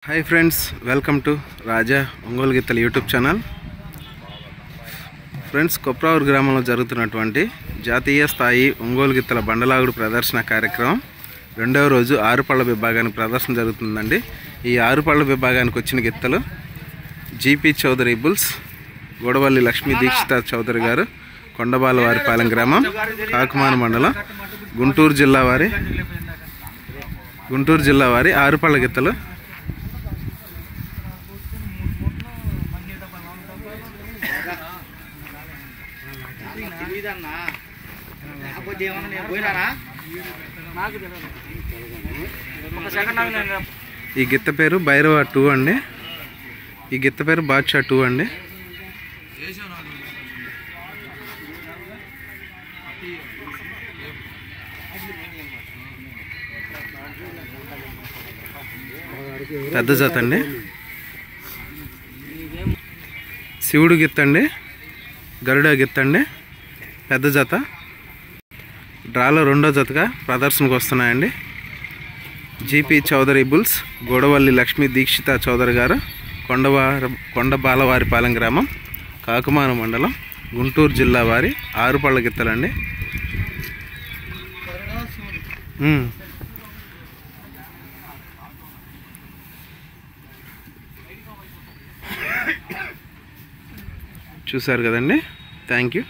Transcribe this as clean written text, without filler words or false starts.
Hi friends, welcome to Raja Ongole గిత్తల YouTube channel. Friends, Kopravuru గ్రామంలో జరుగుతున్నటువంటి జాతీయ స్థాయి ఒంగోలు గిత్తల బండలాగుడు ప్రదర్శన కార్యక్రమం రెండవ రోజు ఆరుపళ్ళ విభాగానికి ప్రదర్శన జరుగుతుందండి. ఈ ఆరుపళ్ళ విభాగానికి వచ్చిన గిత్తలు జీపీ చౌదరి బుల్స్, గోడవల్లి లక్ష్మీ దీక్షిత చౌదరి గారు, కొండబాలవారిపాలెం గ్రామం, కాకుమాన మండలం, గుంటూరు జిల్లా వారి ఆరుపళ్ళ గిత్తలు. ఈ గిత్త పేరు భైరవ 2 అండి. ఈ గిత్త పేరు బాద్షా 2 అండి. పెద్ద జాత అండి. శివుడు గిత్త అండి, గరుడ గిత్త అండి, పెద్ద జాత. డ్రాలో రెండో జతగా ప్రదర్శనకు వస్తున్నాయండి. జీపీ చౌదరి బుల్స్, గోడవల్లి లక్ష్మీ దీక్షిత చౌదరి గారు, కొండబాలవారిపాలెం గ్రామం, కాకుమాన మండలం, గుంటూరు జిల్లా వారి ఆరుపళ్ళ గిత్తలండి. చూసారు కదండి. Thank you.